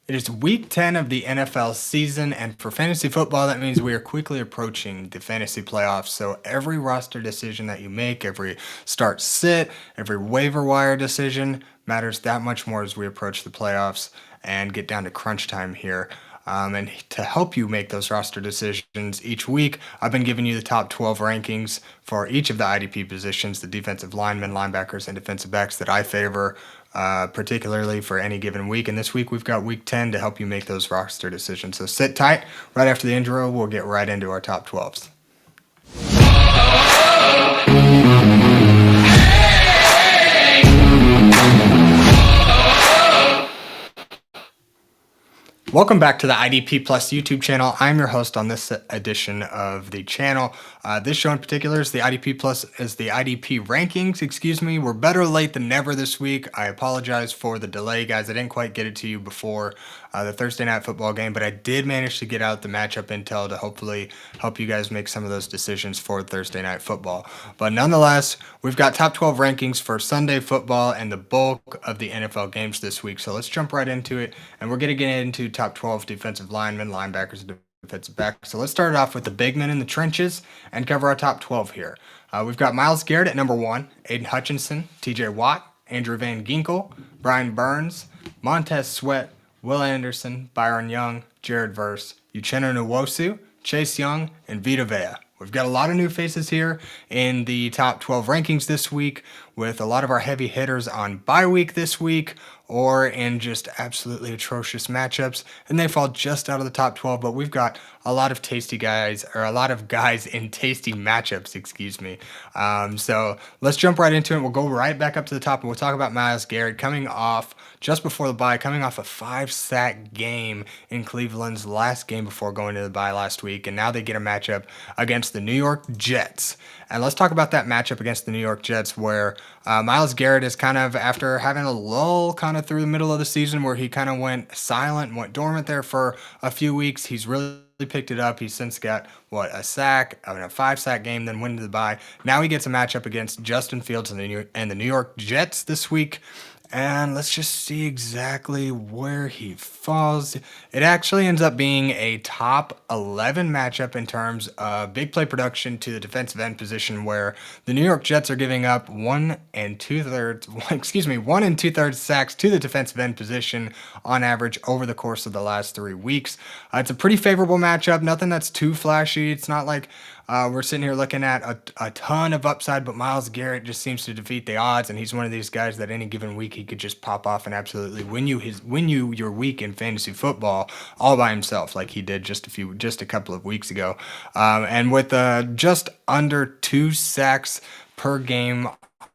It is week 10 of the NFL season, and for fantasy football, that means we are quickly approaching the fantasy playoffs. So every roster decision that you make, every start sit, every waiver wire decision matters that much more as we approach the playoffs and get down to crunch time here. And to help you make those roster decisions each week, I've been giving you the top 12 rankings for each of the IDP positions, the defensive linemen, linebackers, and defensive backs that I favor, particularly for any given week. And this week we've got week 10 to help you make those roster decisions. So sit tight. Right after the intro, we'll get right into our top 12s. Welcome back to the IDP Plus YouTube channel. I'm your host on this edition of the channel. This show in particular is the IDP Plus, is the IDP Rankings. Excuse me. We're better late than never this week. I apologize for the delay, guys. I didn't quite get it to you before the Thursday night football game, but I did manage to get out the matchup intel to hopefully help you guys make some of those decisions for Thursday night football. But nonetheless, we've got top 12 rankings for Sunday football and the bulk of the NFL games this week. So let's jump right into it, and we're going to get into top 12 defensive linemen, linebackers, and defensive backs. So let's start it off with the big men in the trenches and cover our top 12 here. We've got Myles Garrett at number 1, Aidan Hutchinson, TJ Watt, Andrew Van Ginkel, Brian Burns, Montez Sweat, Will Anderson, Byron Young, Jared Verse, Uchenna Nwosu, Chase Young, and Vita Vea. We've got a lot of new faces here in the top 12 rankings this week, with a lot of our heavy hitters on bye week this week or in just absolutely atrocious matchups, and they fall just out of the top 12, but we've got a lot of tasty guys, or a lot of guys in tasty matchups, excuse me. So let's jump right into it. We'll go right back up to the top, and we'll talk about Myles Garrett coming off, just before the bye, coming off a 5-sack game in Cleveland's last game before going to the bye last week, and now they get a matchup against the New York Jets. And let's talk about that matchup against the New York Jets, where Myles Garrett is kind of, after having a lull kind of through the middle of the season where he kind of went silent and went dormant there for a few weeks, he's really picked it up. He's since got, a 5-sack game, then went to the bye. Now he gets a matchup against Justin Fields and the New York Jets this week. And let's just see exactly where he falls. It actually ends up being a top 11 matchup in terms of big play production to the defensive end position, where the New York Jets are giving up 1 2/3 sacks to the defensive end position on average over the course of the last 3 weeks. It's a pretty favorable matchup. Nothing that's too flashy. It's not like we're sitting here looking at a ton of upside, but Myles Garrett just seems to defeat the odds, and he's one of these guys that any given week he could just pop off and absolutely win you your week in fantasy football all by himself, like he did just a couple of weeks ago. And with just under 2 sacks per game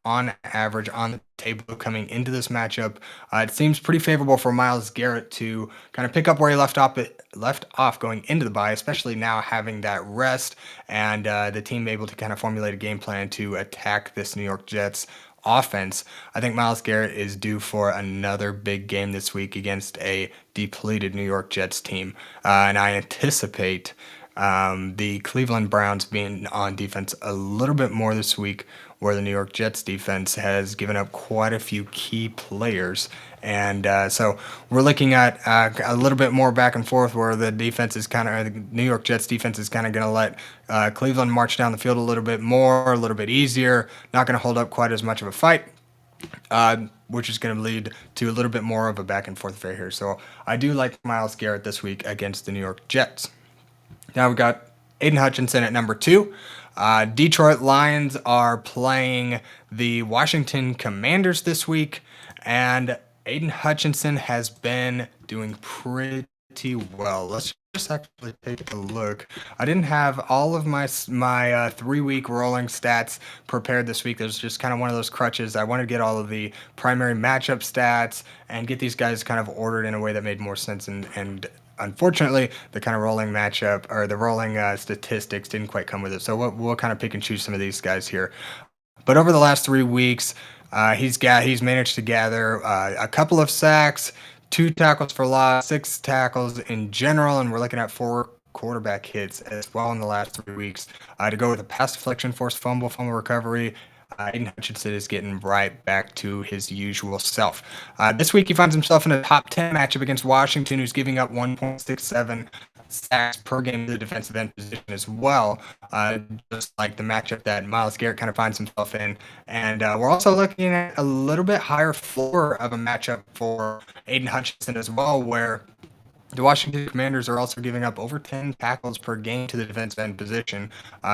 on average on the table coming into this matchup, it seems pretty favorable for Myles Garrett to kind of pick up where he left off going into the bye, especially now having that rest and the team able to kind of formulate a game plan to attack this New York Jets offense. I think Myles Garrett is due for another big game this week against a depleted New York Jets team, and I anticipate the Cleveland Browns being on defense a little bit more this week, where the New York Jets defense has given up quite a few key players. And so we're looking at a little bit more back and forth, where the New York Jets defense is kind of going to let Cleveland march down the field a little bit more, a little bit easier, not going to hold up quite as much of a fight, which is going to lead to a little bit more of a back and forth affair here. So I do like Myles Garrett this week against the New York Jets. Now we've got Aidan Hutchinson at number 2. Detroit Lions are playing the Washington Commanders this week, and Aidan Hutchinson has been doing pretty well. Let's just actually take a look. I didn't have all of my 3-week rolling stats prepared this week. There's just kind of one of those crutches. I wanted to get all of the primary matchup stats and get these guys kind of ordered in a way that made more sense, and unfortunately, the kind of rolling matchup, or the rolling statistics, didn't quite come with it. So we'll kind of pick and choose some of these guys here. But over the last 3 weeks, he's managed to gather a couple of sacks, 2 tackles for loss, 6 tackles in general, and we're looking at 4 quarterback hits as well in the last 3 weeks. To go with a pass deflection, forced fumble recovery, Aidan Hutchinson is getting right back to his usual self. This week, he finds himself in a top 10 matchup against Washington, who's giving up 1.67 sacks per game to the defensive end position as well, just like the matchup that Myles Garrett kind of finds himself in. And we're also looking at a little bit higher floor of a matchup for Aidan Hutchinson as well, where the Washington Commanders are also giving up over 10 tackles per game to the defensive end position.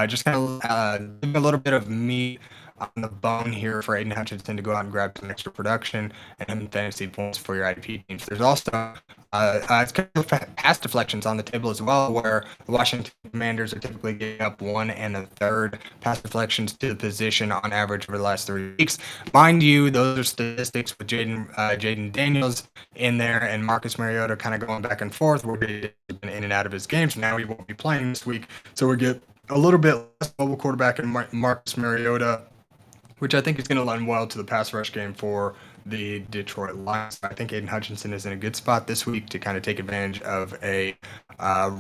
Just kind of giving a little bit of meat on the bone here for Aidan Hutchinson to go out and grab some extra production and fantasy points for your IDP teams. There's also it's kind of pass deflections on the table as well, where the Washington Commanders are typically giving up 1 1/3 pass deflections to the position on average over the last 3 weeks. Mind you, those are statistics with Jaden Daniels in there and Marcus Mariota kind of going back and forth. We're in and out of his games. Now he won't be playing this week, so we get a little bit less mobile quarterback in Marcus Mariota, which I think is going to lend well to the pass rush game for the Detroit Lions. I think Aidan Hutchinson is in a good spot this week to kind of take advantage of a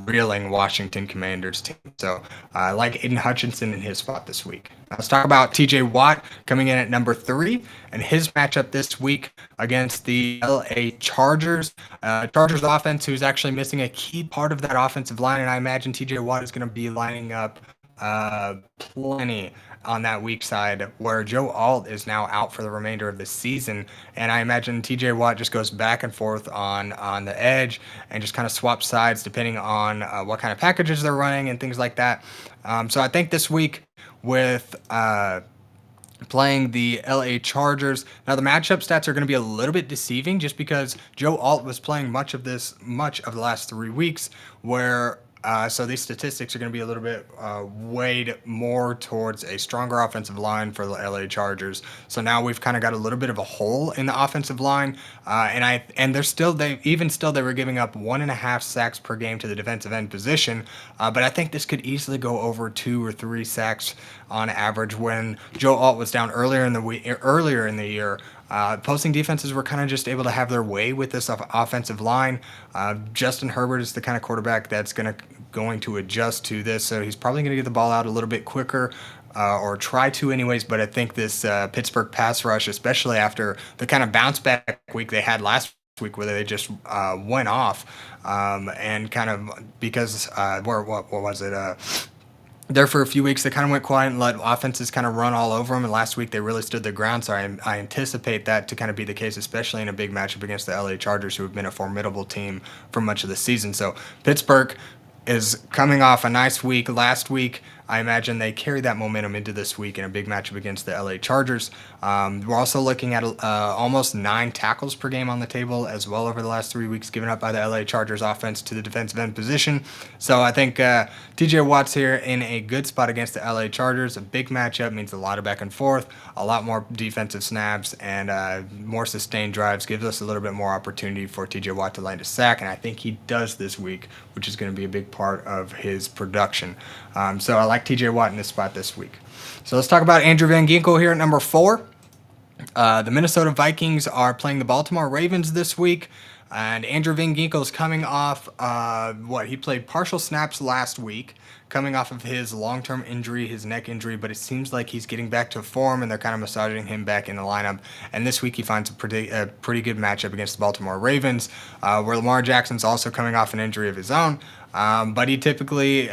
reeling Washington Commanders team. So I like Aidan Hutchinson in his spot this week. Now let's talk about TJ Watt coming in at number 3 and his matchup this week against the LA Chargers. Chargers offense, who's actually missing a key part of that offensive line, and I imagine TJ Watt is going to be lining up plenty on that weak side, where Joe Alt is now out for the remainder of the season, and I imagine TJ Watt just goes back and forth on the edge and just kind of swaps sides depending on what kind of packages they're running and things like that. So I think this week with playing the LA Chargers. Now the matchup stats are going to be a little bit deceiving just because Joe Alt was playing much of the last 3 weeks, where so these statistics are going to be a little bit weighed more towards a stronger offensive line for the LA Chargers. So now we've kind of got a little bit of a hole in the offensive line, and they were giving up 1.5 sacks per game to the defensive end position. But I think this could easily go over 2 or 3 sacks on average. When Joe Alt was down earlier in the year, opposing defenses were kind of just able to have their way with this offensive line. Justin Herbert is the kind of quarterback that's going to adjust to this, so he's probably going to get the ball out a little bit quicker, or try to anyways. But I think this Pittsburgh pass rush, especially after the kind of bounce back week they had last week where they just went off, and kind of because what was it? There for a few weeks, they kind of went quiet and let offenses kind of run all over them. And last week, they really stood their ground. So I anticipate that to kind of be the case, especially in a big matchup against the LA Chargers, who have been a formidable team for much of the season. So Pittsburgh is coming off a nice week last week. I imagine they carry that momentum into this week in a big matchup against the LA Chargers. We're also looking at almost 9 tackles per game on the table as well over the last 3 weeks given up by the LA Chargers offense to the defensive end position. So I think TJ Watt's here in a good spot against the LA Chargers. A big matchup means a lot of back and forth, a lot more defensive snaps, and more sustained drives. Gives us a little bit more opportunity for TJ Watt to land a sack, and I think he does this week, which is going to be a big part of his production. So I like TJ Watt in this spot this week. So let's talk about Andrew Van Ginkel here at number 4. The Minnesota Vikings are playing the Baltimore Ravens this week, and Andrew Van Ginkel is coming off he played partial snaps last week, coming off of his long-term injury, his neck injury, but it seems like he's getting back to form, and they're kind of massaging him back in the lineup. And this week he finds a pretty good matchup against the Baltimore Ravens, where Lamar Jackson's also coming off an injury of his own. But he typically,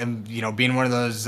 being one of those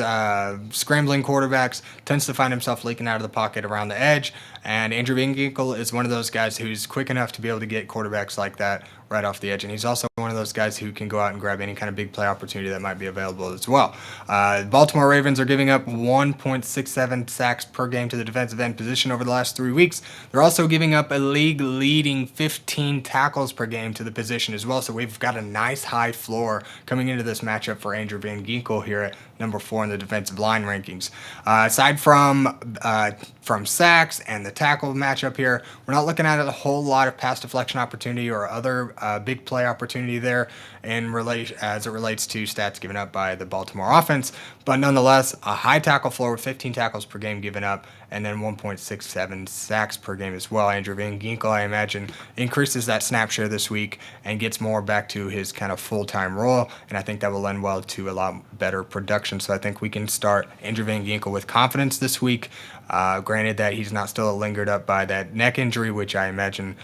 scrambling quarterbacks, tends to find himself leaking out of the pocket around the edge. And Andrew Van Ginkel is one of those guys who's quick enough to be able to get quarterbacks like that right off the edge. And he's also one of those guys who can go out and grab any kind of big play opportunity that might be available as well. Baltimore Ravens are giving up 1.67 sacks per game to the defensive end position over the last 3 weeks. They're also giving up a league-leading 15 tackles per game to the position as well. So we've got a nice high floor coming into this matchup for Andrew Van Ginkel here at number 4 in the defensive line rankings. Aside from sacks and the tackle matchup here, we're not looking at a whole lot of pass deflection opportunity or other big play opportunity there as it relates to stats given up by the Baltimore offense. But nonetheless, a high tackle floor with 15 tackles per game given up, and then 1.67 sacks per game as well. Andrew Van Ginkel, I imagine, increases that snap share this week and gets more back to his kind of full-time role, and I think that will lend well to a lot better production. So I think we can start Andrew Van Ginkel with confidence this week. Granted that he's not still lingered up by that neck injury, which I imagine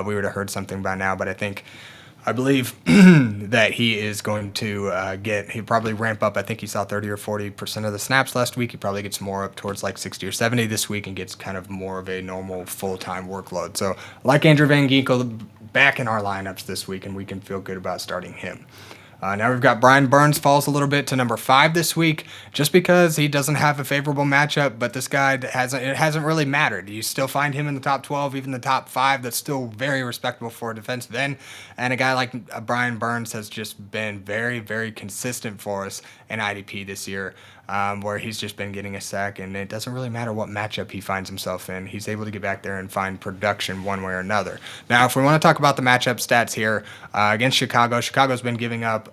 we would have heard something by now, but I believe that he is going to he'll probably ramp up. I think he saw 30 or 40% of the snaps last week. He probably gets more up towards like 60 or 70 this week and gets kind of more of a normal full-time workload. So like Andrew Van Ginkel back in our lineups this week, and we can feel good about starting him. Now we've got Brian Burns falls a little bit to number 5 this week, just because he doesn't have a favorable matchup. But this guy hasn't really mattered. You still find him in the top 12, even the top 5. That's still very respectable for a defensive end. And a guy like Brian Burns has just been very, very consistent for us in IDP this year, where he's just been getting a sack, and it doesn't really matter what matchup he finds himself in. He's able to get back there and find production one way or another. Now, if we want to talk about the matchup stats here against Chicago, Chicago's been giving up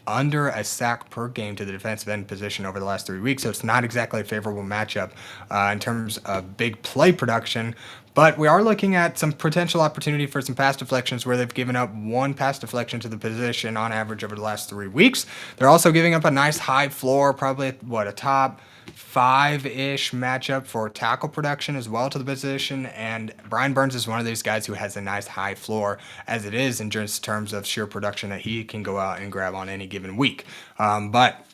under a sack per game to the defensive end position over the last 3 weeks, so it's not exactly a favorable matchup in terms of big play production. But we are looking at some potential opportunity for some pass deflections, where they've given up 1 pass deflection to the position on average over the last 3 weeks. They're also giving up a nice high floor, probably a top 5-ish matchup for tackle production as well to the position. And Brian Burns is one of these guys who has a nice high floor as it is in just terms of sheer production that he can go out and grab on any given week. But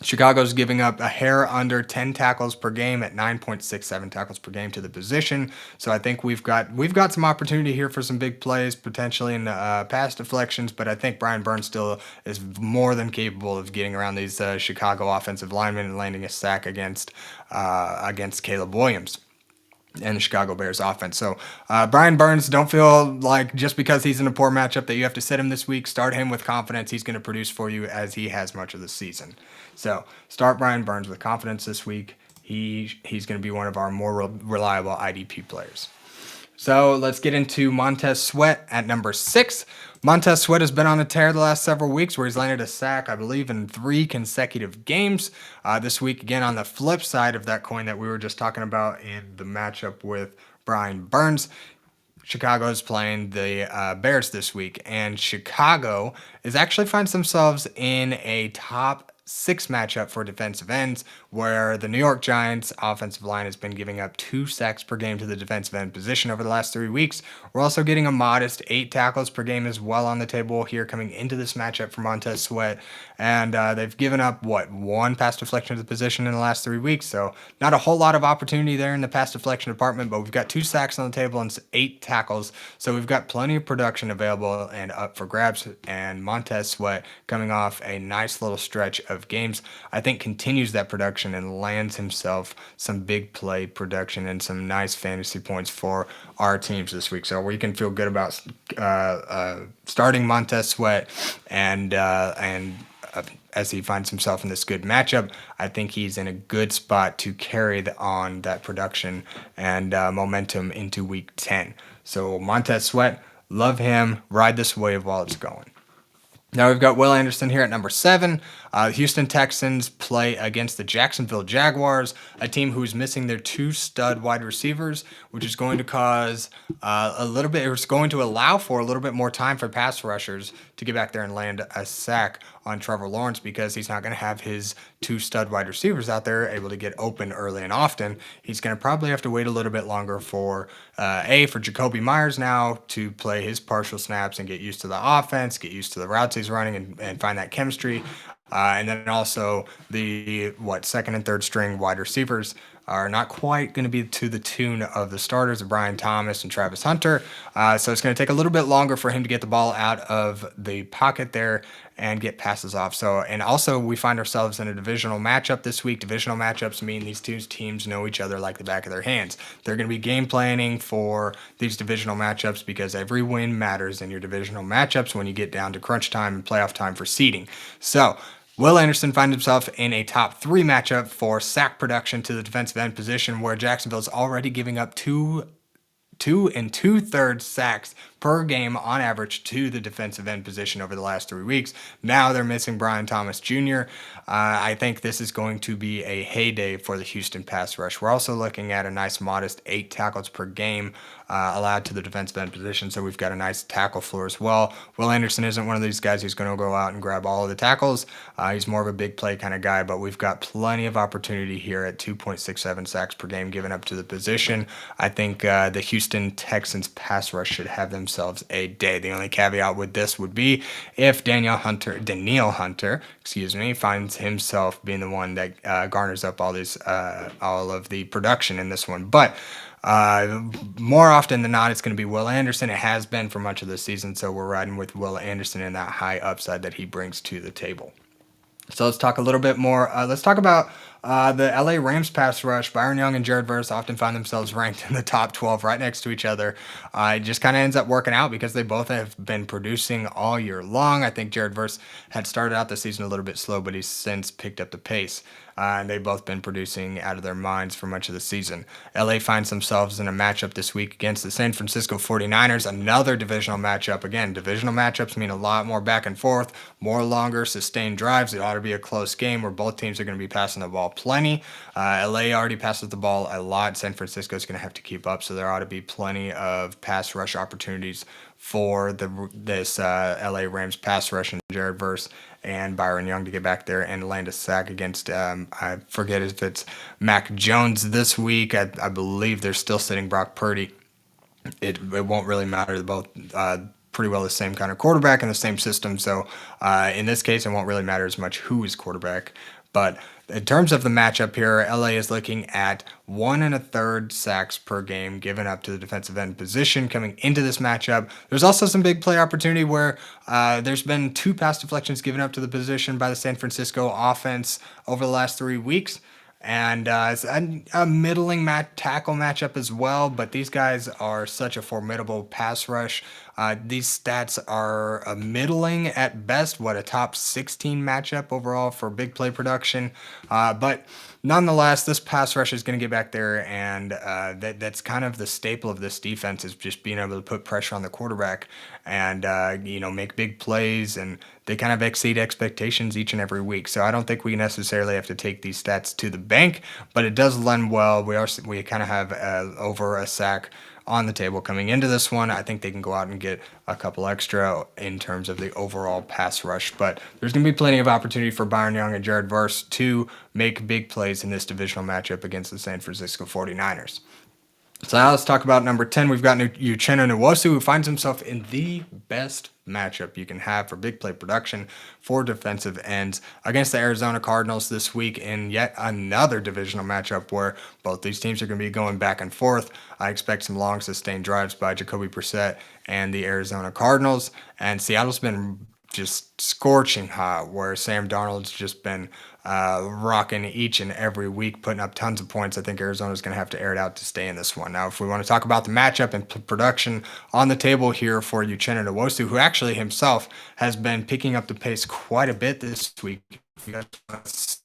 Chicago's giving up a hair under 10 tackles per game at 9.67 tackles per game to the position. So I think we've got some opportunity here for some big plays, potentially in pass deflections, but I think Brian Burns still is more than capable of getting around these Chicago offensive linemen and landing a sack against Caleb Williams and the Chicago Bears offense. So Brian Burns, don't feel like just because he's in a poor matchup that you have to sit him this week. Start him with confidence. He's going to produce for you as he has much of the season. So start Brian Burns with confidence this week. He's going to be one of our more reliable IDP players. So let's get into Montez Sweat at number 6. Montez Sweat has been on a tear the last several weeks, where he's landed a sack, I believe, in 3 consecutive games. This week, again, on the flip side of that coin that we were just talking about in the matchup with Brian Burns, Chicago is playing the Bears this week, and Chicago is actually finds themselves in a top 6 matchup for defensive ends, where the New York Giants offensive line has been giving up 2 sacks per game to the defensive end position over the last 3 weeks. We're also getting a modest 8 tackles per game as well on the table here coming into this matchup for Montez Sweat. And they've given up, 1 pass deflection to the position in the last 3 weeks. So not a whole lot of opportunity there in the pass deflection department, but we've got 2 sacks on the table and 8 tackles. So we've got plenty of production available and up for grabs. And Montez Sweat, coming off a nice little stretch of games, I think continues that production and lands himself some big play production and some nice fantasy points for our teams this week. So we can feel good about starting Montez Sweat, and as he finds himself in this good matchup, I think he's in a good spot to carry on that production and momentum into week 10. So Montez Sweat, love him. Ride this wave while it's going. Now we've got Will Anderson here at number 7. Houston Texans play against the Jacksonville Jaguars, a team who's missing their 2 stud wide receivers, which is going to cause it's going to allow for a little bit more time for pass rushers to get back there and land a sack on Trevor Lawrence, because he's not going to have his 2 stud wide receivers out there able to get open early and often. He's going to probably have to wait a little bit longer for Jacoby Myers now to play his partial snaps and get used to the offense, get used to the routes he's running, and find that chemistry. And then also the second and third string wide receivers are not quite going to be to the tune of the starters of Brian Thomas and Travis Hunter. So it's going to take a little bit longer for him to get the ball out of the pocket there and get passes off. And also we find ourselves in a divisional matchup this week. Divisional matchups mean these 2 teams know each other like the back of their hands. They're going to be game planning for these divisional matchups, because every win matters in your divisional matchups when you get down to crunch time and playoff time for seeding. So Will Anderson finds himself in a top 3 matchup for sack production to the defensive end position, where Jacksonville's already giving up 2 2 2/3 sacks per game on average to the defensive end position over the last 3 weeks. Now they're missing Brian Thomas Jr. I think this is going to be a heyday for the Houston pass rush. We're also looking at a nice modest 8 tackles per game allowed to the defensive end position, so we've got a nice tackle floor as well. Will Anderson isn't one of these guys who's going to go out and grab all of the tackles. He's more of a big play kind of guy, but we've got plenty of opportunity here at 2.67 sacks per game given up to the position. I think the Houston Texans pass rush should have themselves a day. The only caveat with this would be if Danielle Hunter, finds himself being the one that garners up all of the production in this one. But more often than not, it's going to be Will Anderson. It has been for much of the season, so we're riding with Will Anderson and that high upside that he brings to the table. So let's talk a little bit more. Let's talk about the LA Rams pass rush. Byron Young and Jared Verse often find themselves ranked in the top 12 right next to each other. It just kind of ends up working out because they both have been producing all year long. I think Jared Verse had started out the season a little bit slow, but he's since picked up the pace. And they've both been producing out of their minds for much of the season. LA finds themselves in a matchup this week against the San Francisco 49ers, another divisional matchup. Again, divisional matchups mean a lot more back and forth, more longer, sustained drives. It ought to be a close game where both teams are going to be passing the ball plenty. LA already passes the ball a lot. San Francisco is going to have to keep up, so there ought to be plenty of pass rush opportunities for this LA Rams pass rush and Jared Verse and Byron Young to get back there and land a sack against, I forget if it's Mac Jones this week. I believe they're still sitting Brock Purdy. It won't really matter. They're both pretty well the same kind of quarterback in the same system. So in this case, it won't really matter as much who is quarterback. But in terms of the matchup here, LA is looking at 1 1/3 sacks per game given up to the defensive end position coming into this matchup. There's also some big play opportunity where there's been 2 pass deflections given up to the position by the San Francisco offense over the last 3 weeks. And it's a middling tackle matchup as well, but these guys are such a formidable pass rush. These stats are a middling at best, a top 16 matchup overall for big play production. But nonetheless, this pass rush is going to get back there, and that's kind of the staple of this defense is just being able to put pressure on the quarterback and make big plays, and they kind of exceed expectations each and every week. So I don't think we necessarily have to take these stats to the bank, but it does lend well. We kind of have over a sack on the table coming into this one. I think they can go out and get a couple extra in terms of the overall pass rush, but there's going to be plenty of opportunity for Byron Young and Jared Verse to make big plays in this divisional matchup against the San Francisco 49ers. So now let's talk about number 10. We've got Uchenna Nwosu, who finds himself in the best matchup you can have for big play production for defensive ends against the Arizona Cardinals this week in yet another divisional matchup where both these teams are going to be going back and forth. I expect some long sustained drives by Jacoby Brissett and the Arizona Cardinals, and Seattle's been just scorching hot, where Sam Darnold's just been rocking each and every week, putting up tons of points. I think Arizona's going to have to air it out to stay in this one. Now, if we want to talk about the matchup and production on the table here for Uchenna Nwosu, who actually himself has been picking up the pace quite a bit this week. Let's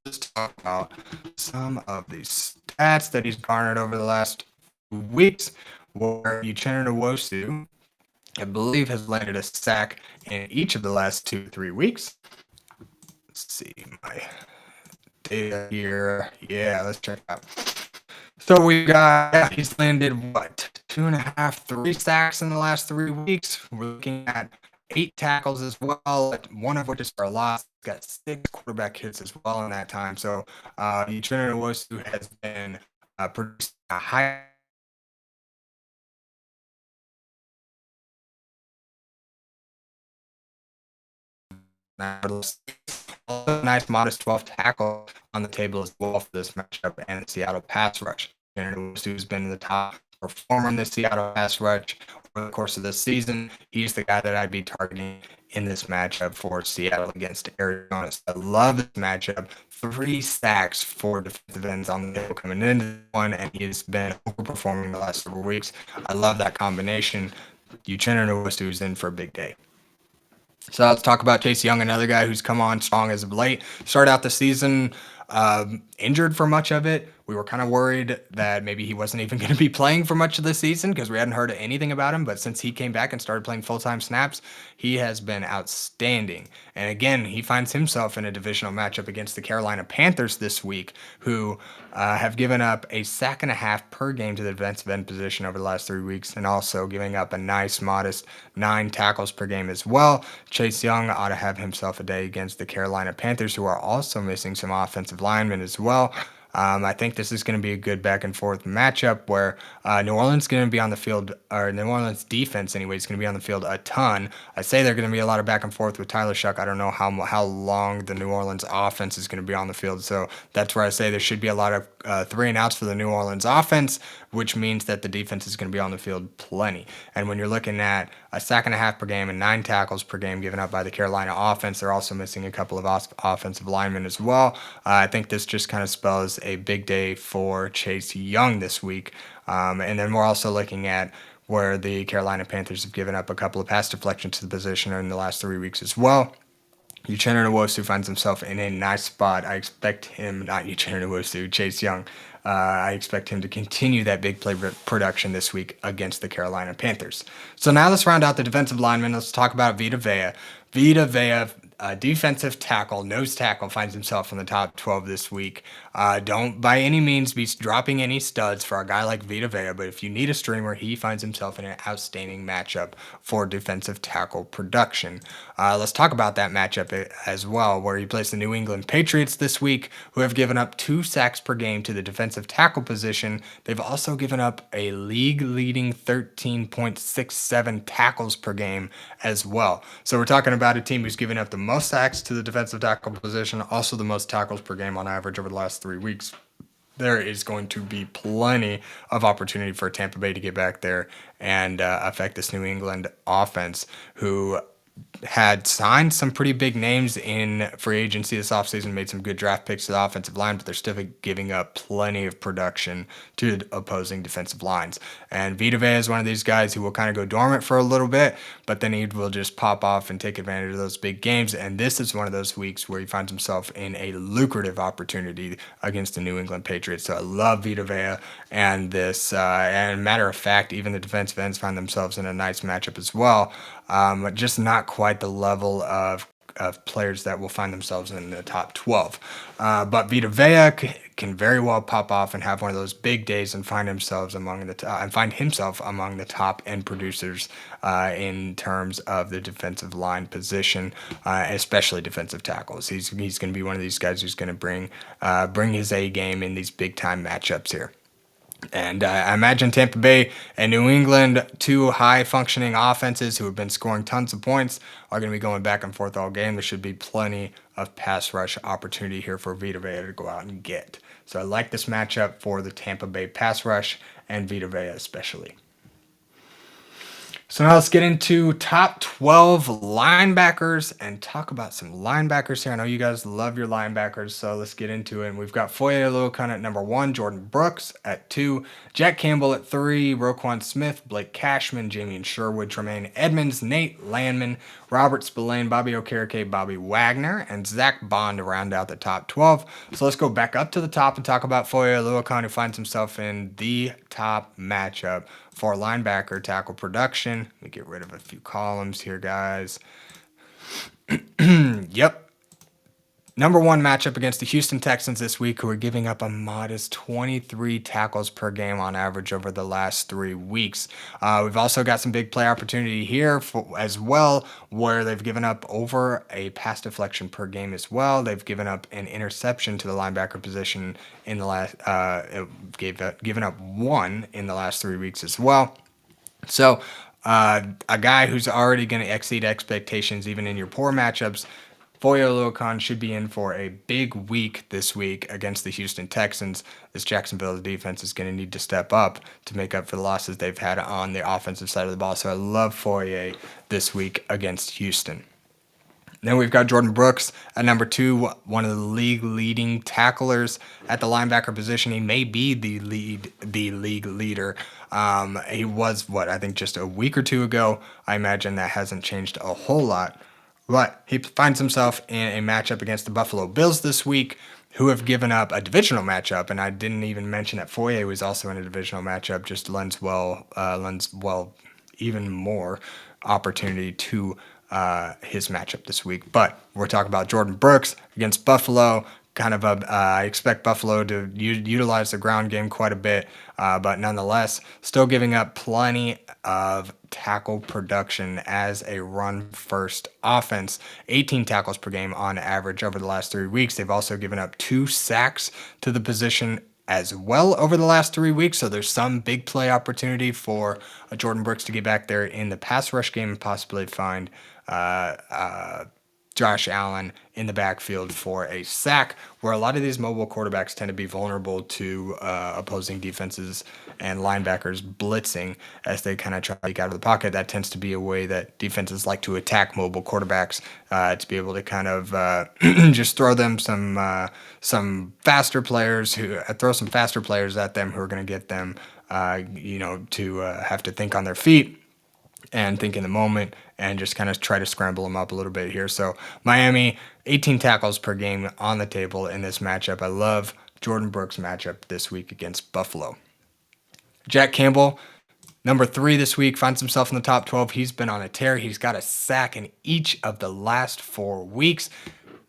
just talk about some of these stats that he's garnered over the last weeks, where Uchenna Nwosu, I believe, has landed a sack in each of the last 2-3 weeks. Let's see my data here. Yeah, let's check it out. So we got, he's landed 2.5, 3 sacks in the last 3 weeks. We're looking at 8 tackles as well, one of which is for a loss. Got 6 quarterback hits as well in that time. So Uchenna Nwosu has been producing a high nice modest 12 tackle on the table as well for this matchup and the Seattle pass rush. Who's been the top performer in the Seattle pass rush over the course of this season. He's the guy that I'd be targeting in this matchup for Seattle against Arizona. So I love this matchup. 3 sacks for defensive ends on the table coming into this one, and he has been overperforming the last several weeks. I love that combination. Uchenna Nwosu is in for a big day. So let's talk about Chase Young, another guy who's come on strong as of late. Started out the season injured for much of it, We were kind of worried that maybe he wasn't even going to be playing for much of the season because we hadn't heard anything about him. But since he came back and started playing full-time snaps, he has been outstanding. And again, he finds himself in a divisional matchup against the Carolina Panthers this week, who have given up a sack and a half per game to the defensive end position over the last 3 weeks, and also giving up a nice, modest 9 tackles per game as well. Chase Young ought to have himself a day against the Carolina Panthers, who are also missing some offensive linemen as well. I think this is going to be a good back and forth matchup where New Orleans is going to be on the field, or New Orleans defense anyway, is going to be on the field a ton. I say they're going to be a lot of back and forth with Tyler Shuck. I don't know how long the New Orleans offense is going to be on the field, so that's where I say there should be a lot of 3 and outs for the New Orleans offense, which means that the defense is going to be on the field plenty. And when you're looking at a sack and a half per game and 9 tackles per game given up by the Carolina offense, they're also missing a couple of offensive linemen as well. I think this just kind of spells a big day for Chase Young this week. And then we're also looking at where the Carolina Panthers have given up a couple of pass deflections to the position in the last 3 weeks as well. Uchenna Nwosu finds himself in a nice spot. I expect him, not Uchenna Nwosu, Chase Young. I expect him to continue that big play production this week against the Carolina Panthers. So now let's round out the defensive linemen. Let's talk about Vita Vea. Vita Vea, defensive tackle, nose tackle, finds himself in the top 12 this week. Don't by any means be dropping any studs for a guy like Vita Vea, but if you need a streamer, he finds himself in an outstanding matchup for defensive tackle production. Let's talk about that matchup as well, where he plays the New England Patriots this week, who have given up 2 sacks per game to the defensive tackle position. They've also given up a league-leading 13.67 tackles per game as well. So we're talking about a team who's given up the most sacks to the defensive tackle position, also the most tackles per game on average over the last 3 weeks. There is going to be plenty of opportunity for Tampa Bay to get back there and affect this New England offense, who had signed some pretty big names in free agency this offseason, made some good draft picks to the offensive line, but they're still giving up plenty of production to opposing defensive lines. And Vita Vea is one of these guys who will kind of go dormant for a little bit, but then he will just pop off and take advantage of those big games. And this is one of those weeks where he finds himself in a lucrative opportunity against the New England Patriots. So I love Vita Vea and this. And matter of fact, even the defensive ends find themselves in a nice matchup as well. Just not quite the level of players that will find themselves in the top 12. But Vita Vea can very well pop off and have one of those big days and find himself among the top end producers in terms of the defensive line position, especially defensive tackles. He's going to be one of these guys who's going to bring his A game in these big time matchups here. And I imagine Tampa Bay and New England, 2 high-functioning offenses who have been scoring tons of points, are going to be going back and forth all game. There should be plenty of pass rush opportunity here for Vita Vea to go out and get. So I like this matchup for the Tampa Bay pass rush and Vita Vea especially. So now let's get into top 12 linebackers and talk about some linebackers here. I know you guys love your linebackers, so let's get into it. And we've got Foyesade Oluokun at number 1, Jordyn Brooks at 2, Jack Campbell at 3, Roquan Smith, Blake Cashman, Jamien Sherwood, Tremaine Edmunds, Nate Landman, Robert Spillane, Bobby Okereke, Bobby Wagner, and Zack Baun to round out the top 12. So let's go back up to the top and talk about Foyesade Oluokun, who finds himself in the top matchup for linebacker tackle production. Let me get rid of a few columns here, guys. Yep. Number 1 matchup against the Houston Texans this week, who are giving up a modest 23 tackles per game on average over the last 3 weeks. We've also got some big play opportunity here as well, where they've given up over a pass deflection per game as well. They've given up an interception to the linebacker position in the last, given up 1 in the last 3 weeks as well. So a guy who's already going to exceed expectations even in your poor matchups, Foyesade Oluokun should be in for a big week this week against the Houston Texans. This Jacksonville defense is going to need to step up to make up for the losses they've had on the offensive side of the ball. So I love Foyesade this week against Houston. Then we've got Jordyn Brooks at number 2, one of the league leading tacklers at the linebacker position. He may be the league leader. He was, I think just a week or 2 ago. I imagine that hasn't changed a whole lot. But he finds himself in a matchup against the Buffalo Bills this week, who have given up a divisional matchup. And I didn't even mention that Foye was also in a divisional matchup, just lends even more opportunity to his matchup this week. But we're talking about Jordyn Brooks against Buffalo. I expect Buffalo to utilize the ground game quite a bit, but nonetheless, still giving up plenty of tackle production as a run-first offense. 18 tackles per game on average over the last 3 weeks. They've also given up 2 sacks to the position as well over the last 3 weeks, so there's some big play opportunity for Jordyn Brooks to get back there in the pass rush game and possibly find Josh Allen in the backfield for a sack, where a lot of these mobile quarterbacks tend to be vulnerable to opposing defenses and linebackers blitzing as they kind of try to get out of the pocket. That tends to be a way that defenses like to attack mobile quarterbacks, to be able to kind of just throw them some faster players at them who are going to get them to have to think on their feet and think in the moment and just kind of try to scramble them up a little bit here. So Miami, 18 tackles per game on the table in this matchup. I love Jordyn Brooks' matchup this week against Buffalo. Jack Campbell, number 3 this week, finds himself in the top 12. He's been on a tear. He's got a sack in each of the last 4 weeks.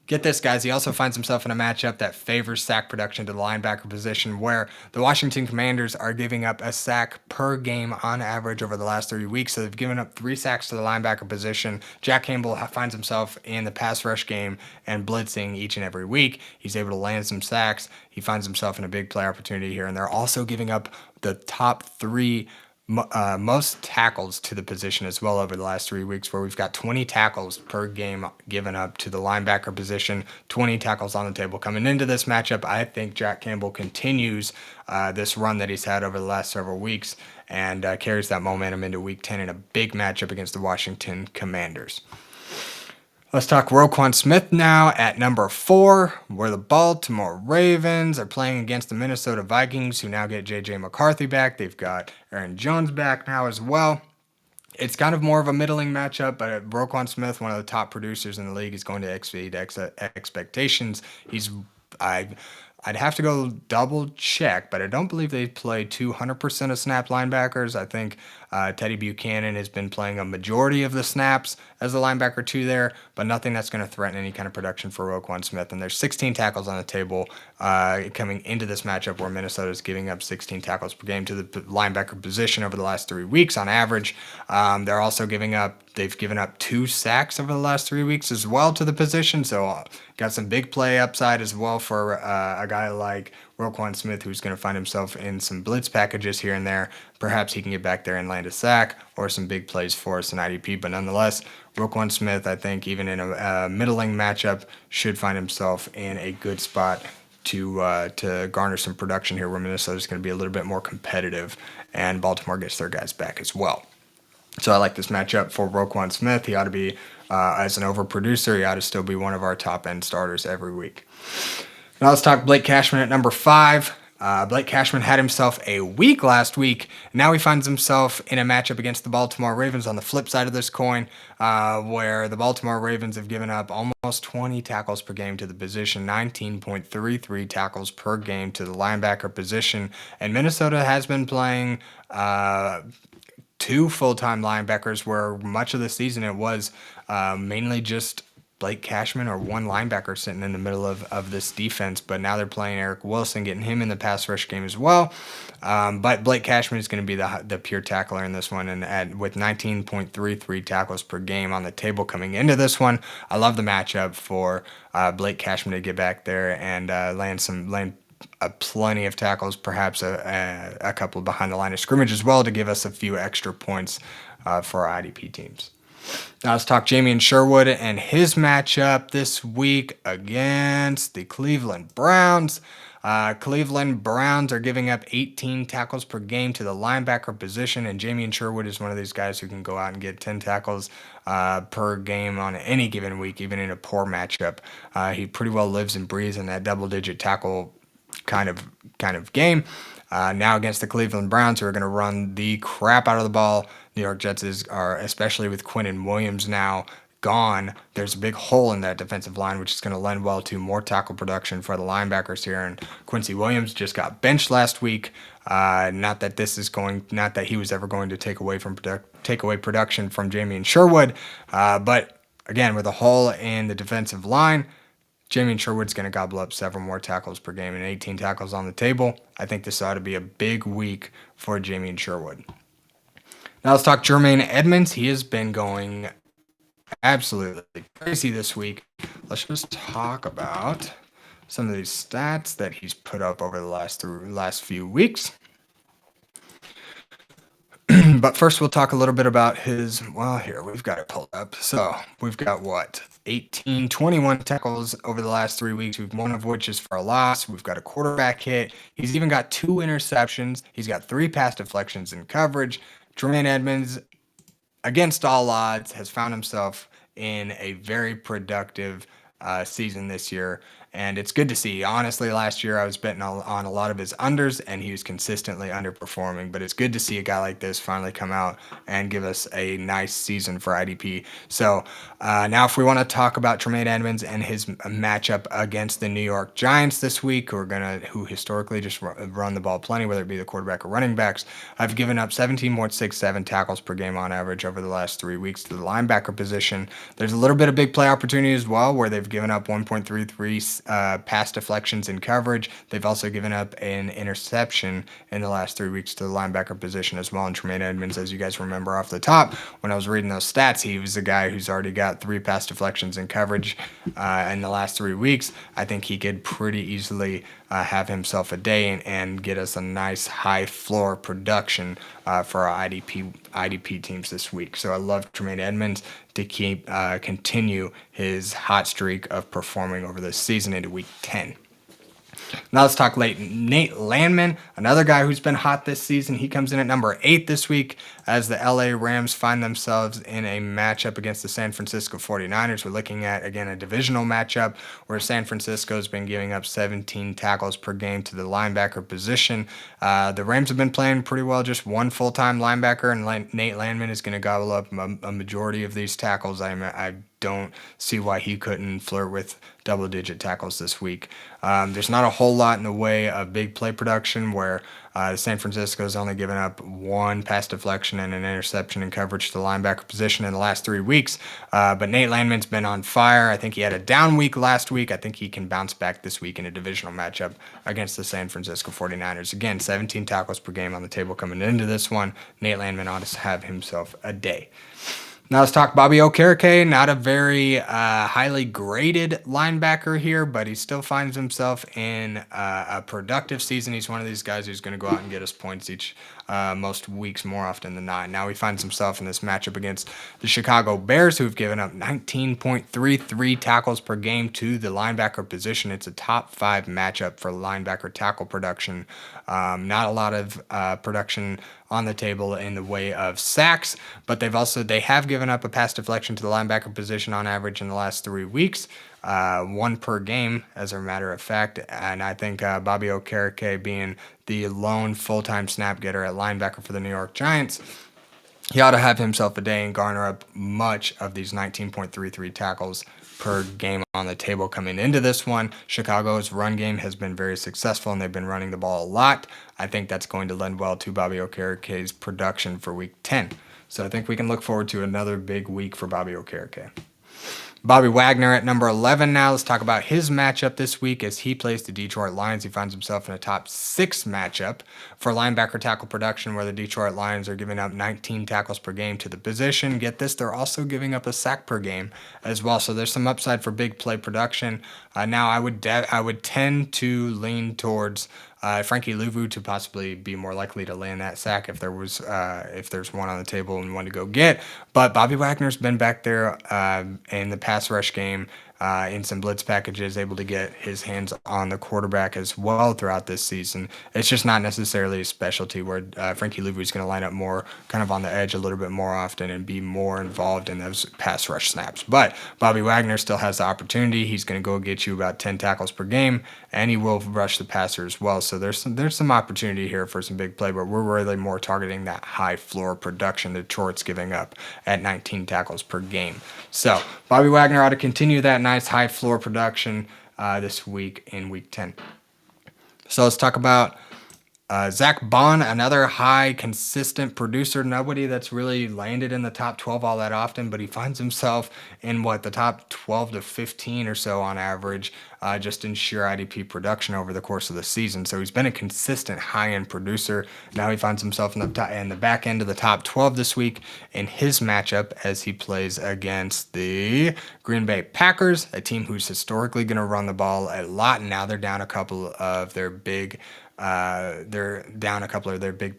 Get this, guys. He also finds himself in a matchup that favors sack production to the linebacker position, where the Washington Commanders are giving up a sack per game on average over the last 30 weeks. So they've given up 3 sacks to the linebacker position. Jack Campbell finds himself in the pass rush game and blitzing each and every week. He's able to land some sacks. He finds himself in a big play opportunity here. And they're also giving up the top 3 most tackles to the position as well over the last 3 weeks, where we've got 20 tackles per game given up to the linebacker position, 20 tackles on the table. Coming into this matchup, I think Jack Campbell continues this run that he's had over the last several weeks and carries that momentum into week 10 in a big matchup against the Washington Commanders. Let's talk Roquan Smith now at number 4, where the Baltimore Ravens are playing against the Minnesota Vikings, who now get J.J. McCarthy back. They've got Aaron Jones back now as well. It's kind of more of a middling matchup, but Roquan Smith, one of the top producers in the league, is going to exceed expectations. I'd have to go double check, but I don't believe they play 200% of snap linebackers. I think Teddy Buchanan has been playing a majority of the snaps as a linebacker 2 there, but nothing that's going to threaten any kind of production for Roquan Smith. And there's 16 tackles on the table coming into this matchup, where Minnesota is giving up 16 tackles per game to the linebacker position over the last 3 weeks on average. They've given up 2 sacks over the last 3 weeks as well to the position, so got some big play upside as well for a guy like Roquan Smith, who's going to find himself in some blitz packages here and there. Perhaps he can get back there and land a sack or some big plays for us in IDP, but nonetheless, Roquan Smith, I think, even in a middling matchup, should find himself in a good spot to garner some production here, where Minnesota's going to be a little bit more competitive and Baltimore gets their guys back as well. So I like this matchup for Roquan Smith. He ought to be, as an overproducer, he ought to still be one of our top-end starters every week. Now let's talk Blake Cashman at number 5. Blake Cashman had himself a week last week. Now he finds himself in a matchup against the Baltimore Ravens on the flip side of this coin, where the Baltimore Ravens have given up almost 20 tackles per game to the position, 19.33 tackles per game to the linebacker position. And Minnesota has been playing 2 full-time linebackers, where much of the season it was mainly just Blake Cashman or 1 linebacker sitting in the middle of this defense. But now they're playing Eric Wilson, getting him in the pass rush game as well. But Blake Cashman is going to be the pure tackler in this one, and with 19.33 tackles per game on the table coming into this one, I love the matchup for Blake Cashman to get back there and land plenty of tackles, perhaps a couple behind the line of scrimmage as well, to give us a few extra points for our IDP teams. Now let's talk Jamien Sherwood and his matchup this week against the Cleveland Browns. Cleveland Browns are giving up 18 tackles per game to the linebacker position, and Jamien Sherwood is one of these guys who can go out and get 10 tackles per game on any given week, even in a poor matchup. He pretty well lives and breathes in that double-digit tackle kind of game. Now against the Cleveland Browns, who are going to run the crap out of the ball. New York Jets are, especially with Quentin Williams now gone, there's a big hole in that defensive line, which is going to lend well to more tackle production for the linebackers here. And Quincy Williams just got benched last week. Not that he was ever going to take away production from Jamien Sherwood, but again, with a hole in the defensive line, Jamien Sherwood's going to gobble up several more tackles per game and 18 tackles on the table. I think this ought to be a big week for Jamien Sherwood. Now let's talk Tremaine Edmunds. He has been going absolutely crazy this week. Let's just talk about some of these stats that he's put up over the last few weeks. But first, we'll talk a little bit about here, we've got it pulled up. So we've got 21 tackles over the last 3 weeks, one of which is for a loss. We've got a quarterback hit. He's even got 2 interceptions. He's got 3 pass deflections in coverage. Tremaine Edmunds, against all odds, has found himself in a very productive season this year. And it's good to see. Honestly, last year I was betting on a lot of his unders, and he was consistently underperforming. But it's good to see a guy like this finally come out and give us a nice season for IDP. So now if we want to talk about Tremaine Edmunds and his matchup against the New York Giants this week, who historically just run the ball plenty, whether it be the quarterback or running backs, I've given up 17.67 tackles per game on average over the last 3 weeks to the linebacker position. There's a little bit of big play opportunity as well, where they've given up 1.33 pass deflections in coverage. They've also given up an interception in the last 3 weeks to the linebacker position as well. And Tremaine Edmunds, as you guys remember off the top, when I was reading those stats, he was a guy who's already got 3 pass deflections in coverage in the last 3 weeks. I think he could pretty easily have himself a day and get us a nice high floor production for our IDP teams this week. So I love Tremaine Edmunds to continue his hot streak of performing over this season into week 10. Now let's talk Nate Landman, another guy who's been hot this season. He comes in at number 8 this week as the LA Rams find themselves in a matchup against the San Francisco 49ers. We're looking at, again, a divisional matchup where San Francisco's been giving up 17 tackles per game to the linebacker position. The Rams have been playing pretty well, just one full-time linebacker, and Nate Landman is going to gobble up a majority of these tackles. I don't see why he couldn't flirt with double-digit tackles this week. There's not a whole lot in the way of big play production where San Francisco's only given up 1 pass deflection and an interception in coverage to the linebacker position in the last 3 weeks. But Nate Landman's been on fire. I think he had a down week last week. I think he can bounce back this week in a divisional matchup against the San Francisco 49ers. Again, 17 tackles per game on the table coming into this one. Nate Landman ought to have himself a day. Now let's talk Bobby Okereke. Not a very highly graded linebacker here, but he still finds himself in a productive season. He's one of these guys who's going to go out and get us points most weeks more often than not. Now he finds himself in this matchup against the Chicago Bears, who've given up 19.33 tackles per game to the linebacker position. It's a top 5 matchup for linebacker tackle production. Not a lot of production on the table in the way of sacks, but they have given up a pass deflection to the linebacker position on average in the last 3 weeks, 1 per game as a matter of fact. And I think Bobby Okereke, being the lone full-time snap getter at linebacker for the New York Giants, he ought to have himself a day and garner up much of these 19.33 tackles per game on the table coming into this one. Chicago's run game has been very successful, and they've been running the ball a lot. I think that's going to lend well to Bobby Okereke's production for week 10. So I think we can look forward to another big week for Bobby Okereke. Bobby Wagner at number 11 now. Let's talk about his matchup this week as he plays the Detroit Lions. He finds himself in a top 6 matchup for linebacker tackle production, where the Detroit Lions are giving up 19 tackles per game to the position. Get this, they're also giving up a sack per game as well. So there's some upside for big play production. Now I would tend to lean towards Frankie Luvu to possibly be more likely to land that sack if there's one on the table and one to go get. But Bobby Wagner's been back there in the pass rush game in some blitz packages, able to get his hands on the quarterback as well throughout this season. It's just not necessarily a specialty where Frankie Luvu is going to line up more kind of on the edge a little bit more often and be more involved in those pass rush snaps. But Bobby Wagner still has the opportunity. He's going to go get you about 10 tackles per game, and he will rush the passer as well. So there's some opportunity here for some big play, but we're really more targeting that high floor production that Detroit's giving up at 19 tackles per game. So Bobby Wagner ought to continue that nice high floor production this week in Week 10. So let's talk about Zack Baun, another high, consistent producer. Nobody that's really landed in the top 12 all that often, but he finds himself in the top 12 to 15 or so on average, just in sheer IDP production over the course of the season. So he's been a consistent high-end producer. Now he finds himself in the back end of the top 12 this week in his matchup as he plays against the Green Bay Packers, a team who's historically going to run the ball a lot. And now they're down a couple of their big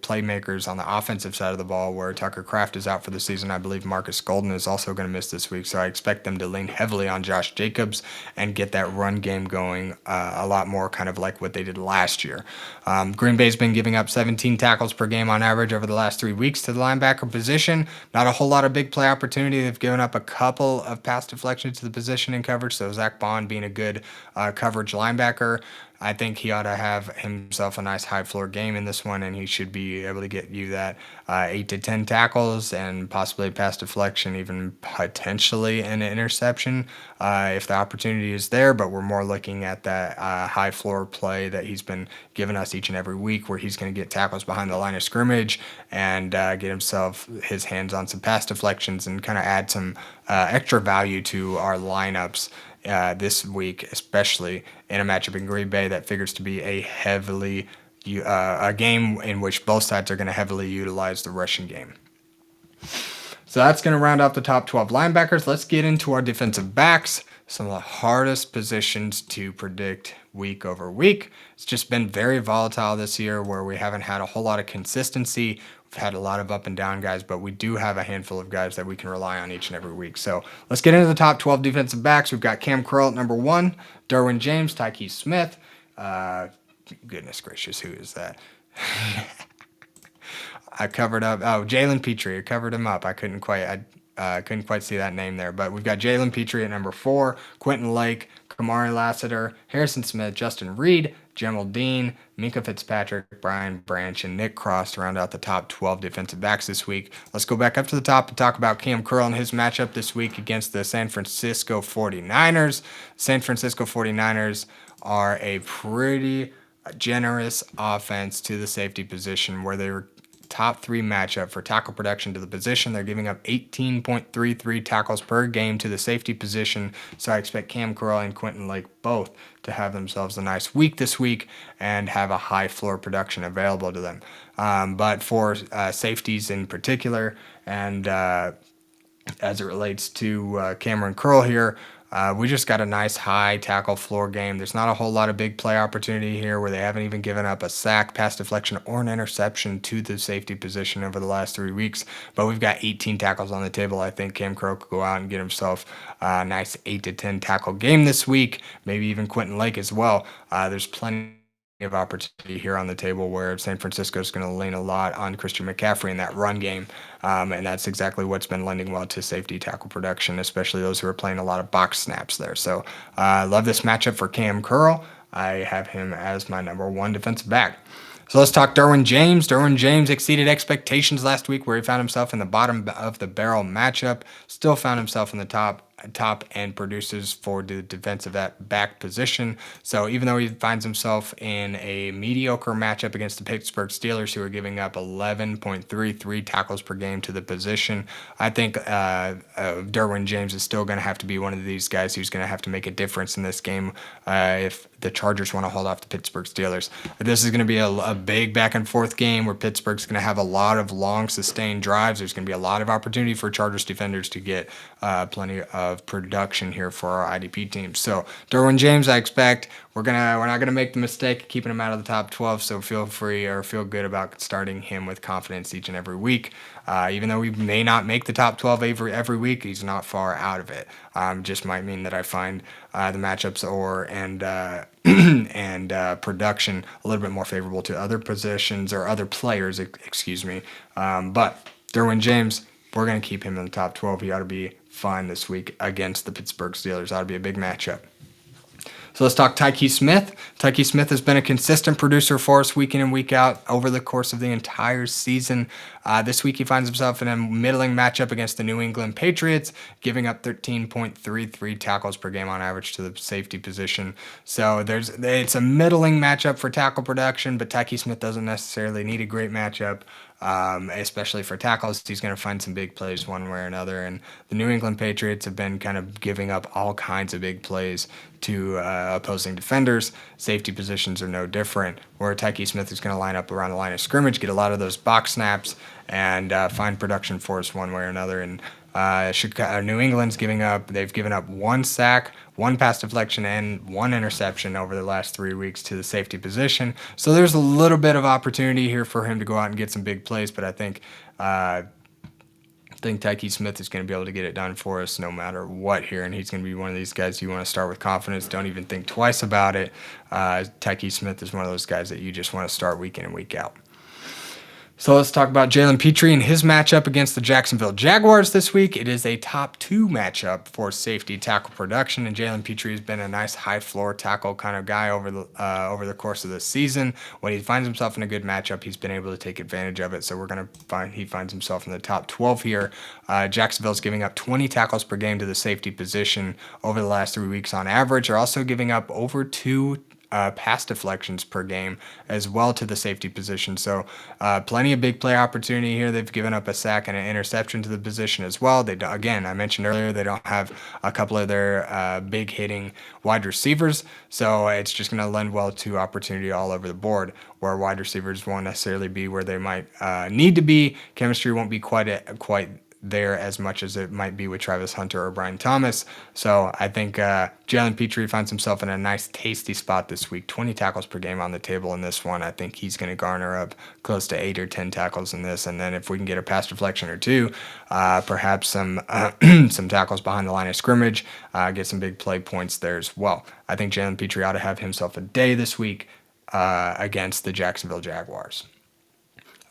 playmakers on the offensive side of the ball, where Tucker Kraft is out for the season. I believe Marcus Golden is also going to miss this week, so I expect them to lean heavily on Josh Jacobs and get that run game going a lot more, kind of like what they did last year. Green Bay's been giving up 17 tackles per game on average over the last 3 weeks to the linebacker position. Not a whole lot of big play opportunity. They've given up a couple of pass deflections to the position in coverage, so Zack Baun being a good coverage linebacker, I think he ought to have himself a nice high floor game in this one, and he should be able to get you that 8 to 10 tackles and possibly a pass deflection, even potentially an interception if the opportunity is there. But we're more looking at that high floor play that he's been giving us each and every week, where he's going to get tackles behind the line of scrimmage and get his hands on some pass deflections and kind of add some extra value to our lineups this week, especially in a matchup in Green Bay that figures to be a game in which both sides are going to heavily utilize the rushing game. So that's going to round out the top 12 linebackers. Let's get into our defensive backs, some of the hardest positions to predict week over week. It's just been very volatile this year, where we haven't had a whole lot of consistency. We've had a lot of up and down guys, but we do have a handful of guys that we can rely on each and every week. So let's get into the top 12 defensive backs. We've got Kamren Curl at number 1, Derwin James, Tykee Smith. Goodness gracious, who is that? I covered up. Oh, Jalen Pitre. I covered him up. I couldn't quite see that name there. But we've got Jalen Pitre at number 4, Quentin Lake, Kemari Lassiter, Harrison Smith, Justin Reed, Jamel Dean, Minkah Fitzpatrick, Brian Branch, and Nick Cross to round out the top 12 defensive backs this week. Let's go back up to the top and talk about Kamren Curl and his matchup this week against the San Francisco 49ers. San Francisco 49ers are a pretty generous offense to the safety position, where they were top 3 matchup for tackle production to the position. They're giving up 18.33 tackles per game to the safety position. So I expect Kamren Curl and Quentin Lake both to have themselves a nice week this week and have a high floor production available to them. But for safeties in particular, and as it relates to Kamren Curl here, we just got a nice high tackle floor game. There's not a whole lot of big play opportunity here, where they haven't even given up a sack, pass deflection, or an interception to the safety position over the last 3 weeks. But we've got 18 tackles on the table. I think Kamren Curl could go out and get himself a nice 8 to 10 tackle game this week, maybe even Quentin Lake as well. There's plenty of opportunity here on the table, where San Francisco is going to lean a lot on Christian McCaffrey in that run game, and that's exactly what's been lending well to safety tackle production, especially those who are playing a lot of box snaps there. So I love this matchup for Kamren Curl. I have him as my number 1 defensive back. So let's talk Derwin James. Derwin James exceeded expectations last week, where he found himself in the bottom of the barrel matchup, still found himself in the top end producers for the defensive back position. So even though he finds himself in a mediocre matchup against the Pittsburgh Steelers, who are giving up 11.33 tackles per game to the position, I think Derwin James is still going to have to be one of these guys who's going to have to make a difference in this game if the Chargers want to hold off the Pittsburgh Steelers. This is going to be a big back and forth game, where Pittsburgh's going to have a lot of long sustained drives. There's going to be a lot of opportunity for Chargers defenders to get plenty of of production here for our IDP team. So Derwin James, I expect we're not gonna make the mistake of keeping him out of the top 12. So feel good about starting him with confidence each and every week. Even though we may not make the top 12 every week, he's not far out of it. Just might mean that I find the matchups and production a little bit more favorable to other positions or other players, excuse me. But Derwin James, we're going to keep him in the top 12. He ought to be fine this week against the Pittsburgh Steelers. Ought to be a big matchup. So let's talk Tykee Smith. Tykee Smith has been a consistent producer for us week in and week out over the course of the entire season. This week he finds himself in a middling matchup against the New England Patriots, giving up 13.33 tackles per game on average to the safety position. So it's a middling matchup for tackle production, but Tykee Smith doesn't necessarily need a great matchup. Especially for tackles, he's going to find some big plays one way or another. And the New England Patriots have been kind of giving up all kinds of big plays to opposing defenders. Safety positions are no different, where Tykee Smith is going to line up around the line of scrimmage, get a lot of those box snaps, and find production for us one way or another. And New England's they've given up 1 sack, 1 pass deflection, and 1 interception over the last 3 weeks to the safety position. So there's a little bit of opportunity here for him to go out and get some big plays, but I think Tykee Smith is going to be able to get it done for us no matter what here, and he's going to be one of these guys you want to start with confidence. Don't even think twice about it. Tykee Smith is one of those guys that you just want to start week in and week out. So let's talk about Jalen Pitre and his matchup against the Jacksonville Jaguars this week. It is a top 2 matchup for safety tackle production, and Jalen Pitre has been a nice high floor tackle kind of guy over the course of the season. When he finds himself in a good matchup, he's been able to take advantage of it. So he finds himself in the top 12 here. Jacksonville's giving up 20 tackles per game to the safety position over the last 3 weeks on average. Are also giving up over 2 pass deflections per game as well to the safety position. So plenty of big play opportunity here. They've given up a sack and an interception to the position as well. Again, I mentioned earlier, they don't have a couple of their big hitting wide receivers. So it's just going to lend well to opportunity all over the board, where wide receivers won't necessarily be where they might need to be. Chemistry won't be quite there as much as it might be with Travis Hunter or Brian Thomas. So I think Jalen Pitre finds himself in a nice, tasty spot this week. 20 tackles per game on the table in this one. I think he's going to garner up close to 8 or 10 tackles in this. And then if we can get a pass deflection or 2, perhaps some some tackles behind the line of scrimmage, get some big play points there as well. I think Jalen Pitre ought to have himself a day this week against the Jacksonville Jaguars.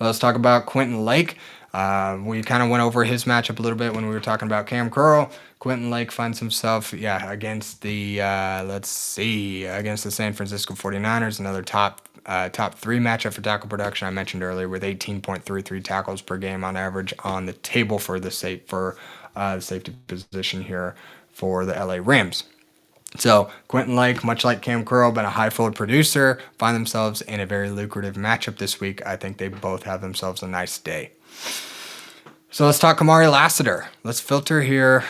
Let's talk about Quentin Lake. We kind of went over his matchup a little bit when we were talking about Kamren Curl. Quentin Lake finds himself, against the against the San Francisco 49ers, another top 3 matchup for tackle production. I mentioned earlier, with 18.33 tackles per game on average on the table for the safety position here for the LA Rams. So Quentin Lake, much like Kamren Curl, been a high-floor producer, find themselves in a very lucrative matchup this week. I think they both have themselves a nice day. So let's talk Kemari Lassiter. Let's filter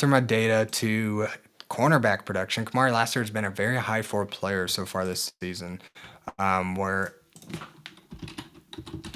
my data to cornerback production. Kemari Lassiter has been a very high-floor player so far this season, where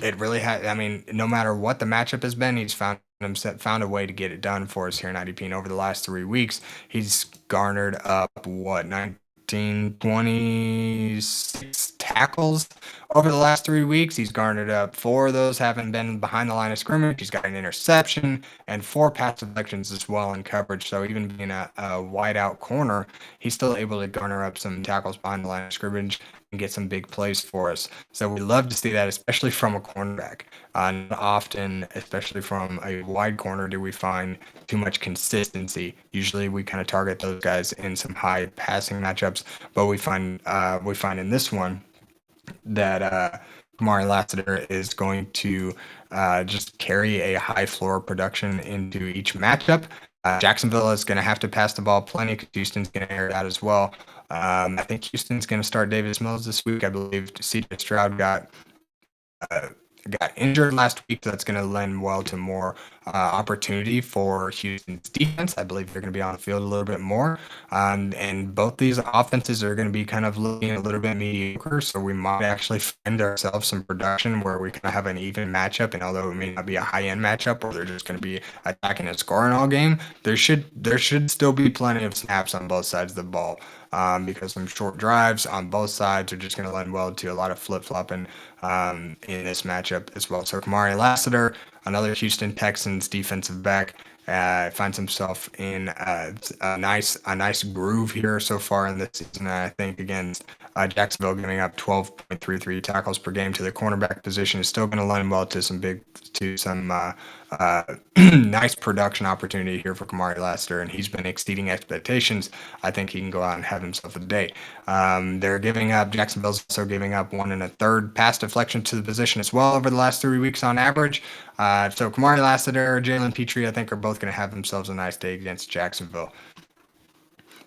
it really has. I mean, no matter what the matchup has been, he's found a way to get it done for us here in IDP. And over the last 3 weeks, he's garnered up 26 tackles over the last 3 weeks. He's garnered up 4 of those haven't been behind the line of scrimmage. He's got an interception and 4 pass deflections as well in coverage. So even being a wide out corner, he's still able to garner up some tackles behind the line of scrimmage and get some big plays for us. So we love to see that, especially from a cornerback. Not often, especially from a wide corner, do we find too much consistency. Usually we kind of target those guys in some high passing matchups, but we find in this one that Kemari Lassiter is going to just carry a high floor production into each matchup. Jacksonville is going to have to pass the ball plenty because Houston's going to air it out as well. I think Houston's going to start Davis Mills this week. I believe C.J. Stroud got injured last week, so that's going to lend well to more opportunity for Houston's defense. I believe they're going to be on the field a little bit more. And both these offenses are going to be kind of looking a little bit mediocre. So we might actually find ourselves some production where we kind of have an even matchup. And although it may not be a high-end matchup where they're just going to be attacking and scoring all game, there should still be plenty of snaps on both sides of the ball. Because some short drives on both sides are just going to lend well to a lot of flip-flopping in this matchup as well. So Kemari Lassiter, another Houston Texans defensive back, finds himself in a nice groove here so far in this season. I think against Jacksonville, giving up 12.33 tackles per game to the cornerback position is still going to lend well to some nice production opportunity here for Kemari Lassiter, and he's been exceeding expectations. I think he can go out and have himself a day. Jacksonville's also giving up 1 1/3 pass deflection to the position as well over the last 3 weeks on average. So Kemari Lassiter, Jalen Pitre, I think are both going to have themselves a nice day against Jacksonville.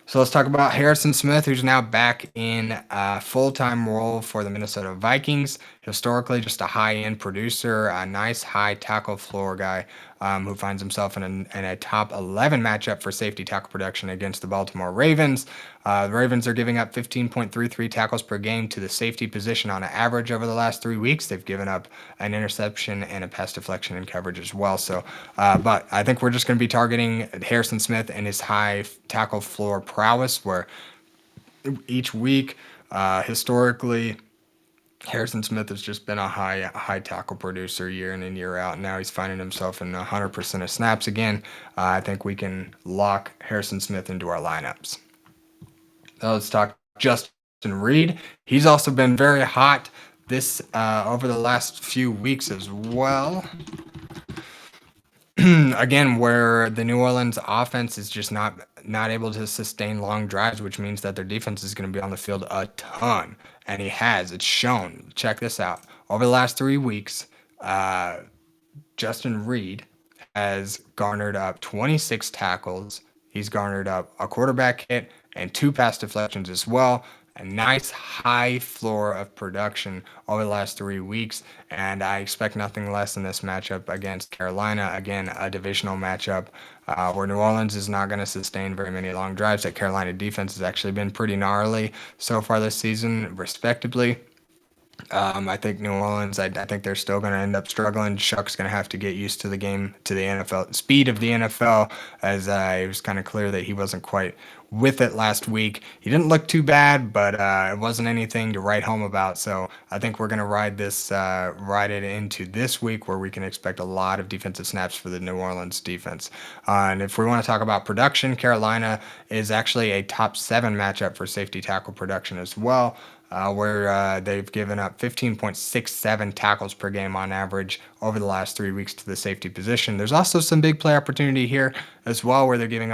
So let's talk about Harrison Smith, who's now back in a full-time role for the Minnesota Vikings. Historically, just a high-end producer, a nice high tackle floor guy who finds himself in a top 11 matchup for safety tackle production against the Baltimore Ravens. The Ravens are giving up 15.33 tackles per game to the safety position on average over the last 3 weeks. They've given up an interception and a pass deflection in coverage as well. So, but I think we're just going to be targeting Harrison Smith and his high tackle floor prowess, where each week, historically, Harrison Smith has just been a high tackle producer year in and year out. Now he's finding himself in 100% of snaps again. I think we can lock Harrison Smith into our lineups. Now let's talk Justin Reid. He's also been very hot this over the last few weeks as well. Again, where the New Orleans offense is just not able to sustain long drives, which means that their defense is going to be on the field a ton. And it's shown. Check this out. Over the last 3 weeks, Justin Reid has garnered up 26 tackles. He's garnered up a quarterback hit and 2 pass deflections as well. A nice high floor of production over the last 3 weeks, and I expect nothing less in this matchup against Carolina. Again, a divisional matchup where New Orleans is not going to sustain very many long drives. That Carolina defense has actually been pretty gnarly so far this season, respectively. I think New Orleans, I think they're still going to end up struggling. Chuck's going to have to get used to the game, to the NFL, speed of the NFL, as it was kind of clear that he wasn't quite with it last week. He didn't look too bad, but it wasn't anything to write home about. So I think we're going to ride it into this week, where we can expect a lot of defensive snaps for the New Orleans defense. And if we want to talk about production, Carolina is actually a top 7 matchup for safety tackle production as well. Where they've given up 15.67 tackles per game on average over the last 3 weeks to the safety position. There's also some big play opportunity here as well, where they've given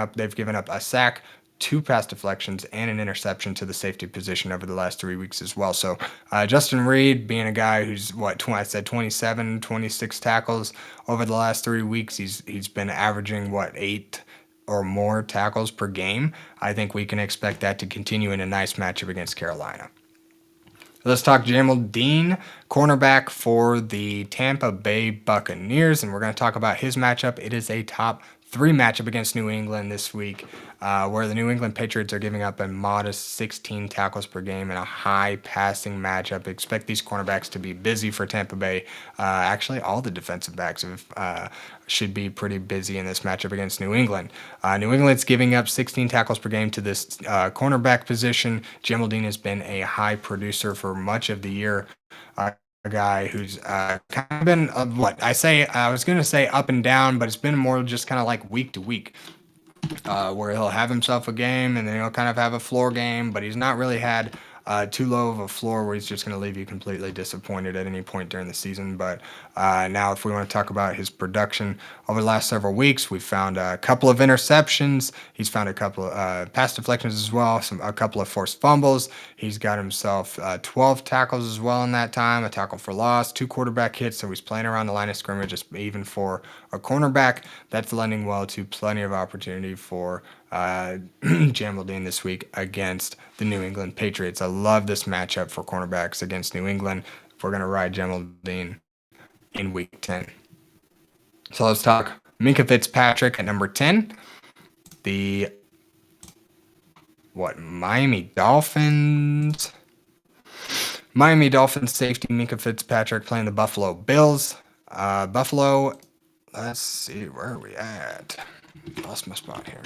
up a sack, 2 pass deflections, and an interception to the safety position over the last 3 weeks as well. So Justin Reid, being a guy who's 27, 26 tackles over the last 3 weeks, he's been averaging 8 or more tackles per game. I think we can expect that to continue in a nice matchup against Carolina. Let's talk Jamel Dean, cornerback for the Tampa Bay Buccaneers, and we're going to talk about his matchup. It is a top 3 matchup against New England this week, where the New England Patriots are giving up a modest 16 tackles per game in a high passing matchup. Expect these cornerbacks to be busy for Tampa Bay. Actually, all the defensive backs should be pretty busy in this matchup against New England. New England's giving up 16 tackles per game to this cornerback position. Jamel Dean has been a high producer for much of the year. A guy who's kind of been I was going to say up and down, but it's been more just kind of like week to week, where he'll have himself a game and then he'll kind of have a floor game, but he's not really had too low of a floor where he's just going to leave you completely disappointed at any point during the season. But now if we want to talk about his production over the last several weeks, we've found a couple of interceptions. He's found a couple of pass deflections as well, a couple of forced fumbles. He's got himself 12 tackles as well in that time, a tackle for loss, 2 quarterback hits. So he's playing around the line of scrimmage, even for a cornerback. That's lending well to plenty of opportunity for Jamel Dean this week against the New England Patriots. I love this matchup for cornerbacks against New England. We're going to ride Jamel Dean in week 10. So let's talk Minkah Fitzpatrick at number 10. The Miami Dolphins safety Minkah Fitzpatrick playing the Buffalo Bills. Buffalo, let's see, where are we at? Lost my spot here.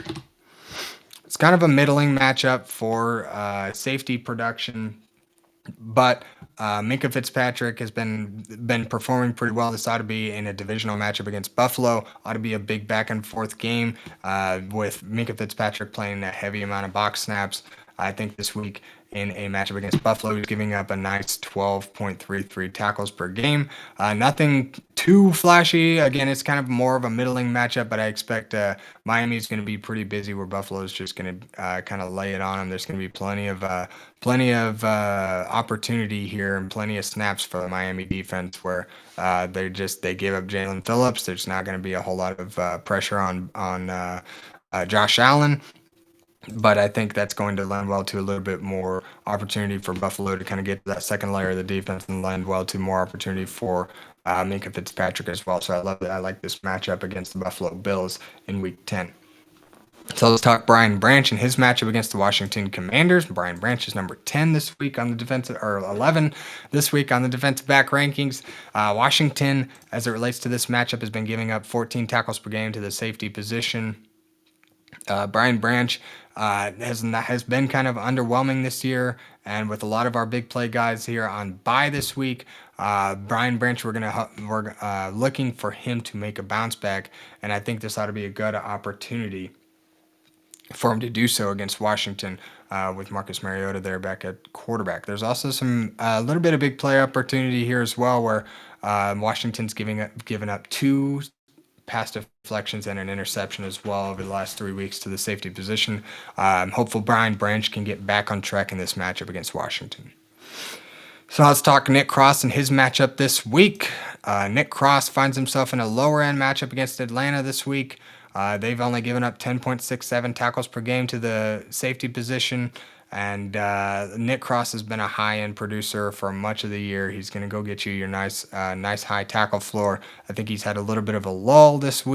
It's kind of a middling matchup for safety production, but Minkah Fitzpatrick has been performing pretty well. This ought to be in a divisional matchup against Buffalo. Ought to be a big back and forth game with Minkah Fitzpatrick playing a heavy amount of box snaps. I think this week in a matchup against Buffalo, he's giving up a nice 12.33 tackles per game. Nothing too flashy. Again, it's kind of more of a middling matchup, but I expect Miami is going to be pretty busy where Buffalo is just going to kind of lay it on them. There's going to be plenty of opportunity here and plenty of snaps for the Miami defense where they gave up Jalen Phillips. There's not going to be a whole lot of pressure on Josh Allen. But I think that's going to lend well to a little bit more opportunity for Buffalo to kind of get to that second layer of the defense and lend well to more opportunity for Minkah Fitzpatrick as well. So I like this matchup against the Buffalo Bills in Week 10. So let's talk Brian Branch and his matchup against the Washington Commanders. Brian Branch is number 10 this week on the defensive, or 11 this week on the defensive back rankings. Washington, as it relates to this matchup, has been giving up 14 tackles per game to the safety position. Brian Branch has been kind of underwhelming this year, and with a lot of our big play guys here on bye this week, Brian Branch, we're looking for him to make a bounce back, and I think this ought to be a good opportunity for him to do so against Washington with Marcus Mariota there back at quarterback. There's also a little bit of big play opportunity here as well, where Washington's given up 2 pass deflections and an interception as well over the last 3 weeks to the safety position. I'm hopeful Brian Branch can get back on track in this matchup against Washington. So let's talk Nick Cross and his matchup this week. Nick Cross finds himself in a lower end matchup against Atlanta this week. They've only given up 10.67 tackles per game to the safety position. And Nick Cross has been a high-end producer for much of the year. He's going to go get you your nice high tackle floor. I think he's had a little bit of a lull this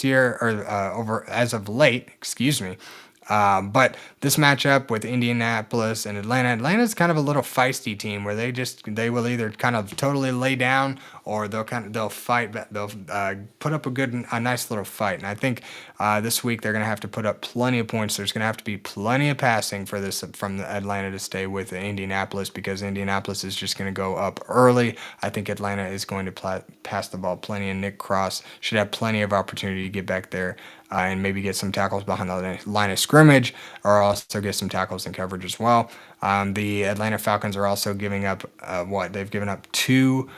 year, or over as of late. Excuse me. But this matchup with Indianapolis and Atlanta's kind of a little feisty team where they will either kind of totally lay down or they'll fight. They'll put up a nice little fight. And I think this week they're going to have to put up plenty of points. There's going to have to be plenty of passing for this from Atlanta to stay with Indianapolis, because Indianapolis is just going to go up early. I think Atlanta is going to pass the ball plenty, and Nick Cross should have plenty of opportunity to get back there and maybe get some tackles behind the line of scrimmage, or also get some tackles in coverage as well. The Atlanta Falcons are also giving up they've given up 2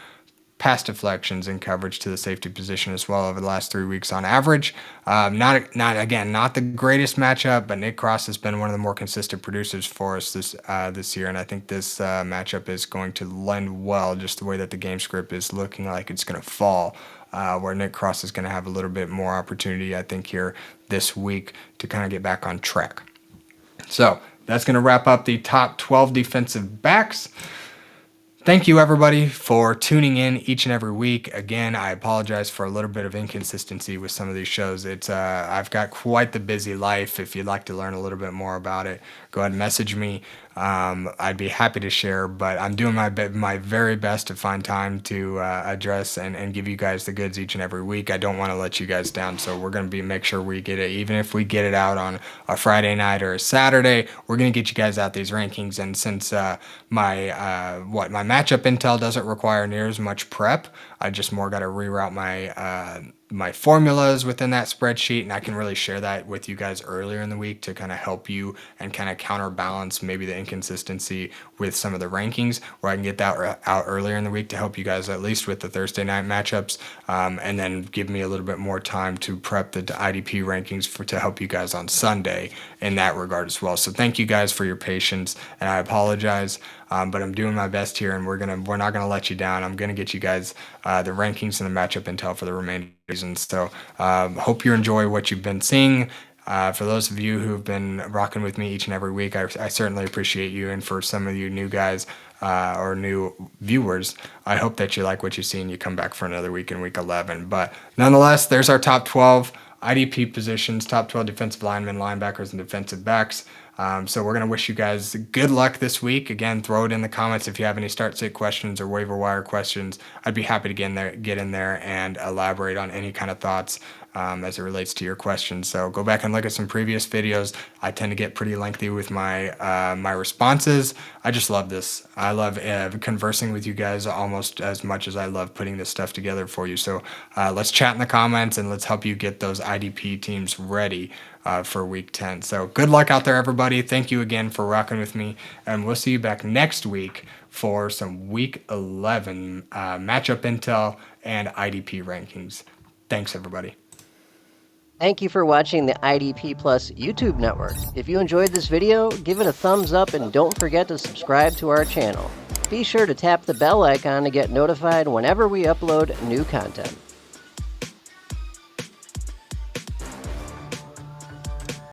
pass deflections in coverage to the safety position as well over the last 3 weeks on average. Not the greatest matchup, but Nick Cross has been one of the more consistent producers for us this year, and I think this matchup is going to lend well, just the way that the game script is looking like it's going to fall. Where Nick Cross is going to have a little bit more opportunity, I think, here this week to kind of get back on track. So that's going to wrap up the top 12 defensive backs. Thank you, everybody, for tuning in each and every week. Again, I apologize for a little bit of inconsistency with some of these shows. I've got quite the busy life. If you'd like to learn a little bit more about it, go ahead and message me. I'd be happy to share, but I'm doing my very best to find time to address and give you guys the goods each and every week. I don't want to let you guys down, so we're going to make sure we get it. Even if we get it out on a Friday night or a Saturday, we're going to get you guys out these rankings. And since my matchup intel doesn't require near as much prep, I just more got to reroute my formulas within that spreadsheet, and I can really share that with you guys earlier in the week to kind of help you and kind of counterbalance maybe the inconsistency with some of the rankings, where I can get that out earlier in the week to help you guys at least with the Thursday night matchups, and then give me a little bit more time to prep the IDP rankings to help you guys on Sunday in that regard as well. So thank you guys for your patience, and I apologize, but I'm doing my best here, and we're not gonna let you down. I'm gonna get you guys the rankings and the matchup intel for the remainder of the season. So hope you enjoy what you've been seeing. For those of you who've been rocking with me each and every week, I certainly appreciate you. And for some of you new guys or new viewers, I hope that you like what you see and you come back for another week in week 11. But nonetheless, there's our top 12 IDP positions, top 12 defensive linemen, linebackers, and defensive backs. So we're going to wish you guys good luck this week. Again, throw it in the comments if you have any start-sit questions or waiver wire questions. I'd be happy to get in there and elaborate on any kind of thoughts as it relates to your questions. So go back and look at some previous videos. I tend to get pretty lengthy with my my responses. I just love this. I love conversing with you guys almost as much as I love putting this stuff together for you. So let's chat in the comments and let's help you get those IDP teams ready for week 10. So good luck out there, everybody. Thank you again for rocking with me, and we'll see you back next week for some week 11 matchup intel and IDP rankings. Thanks, everybody. Thank you for watching the IDP Plus YouTube network. If you enjoyed this video, give it a thumbs up and don't forget to subscribe to our channel. Be sure to tap the bell icon to get notified whenever we upload new content.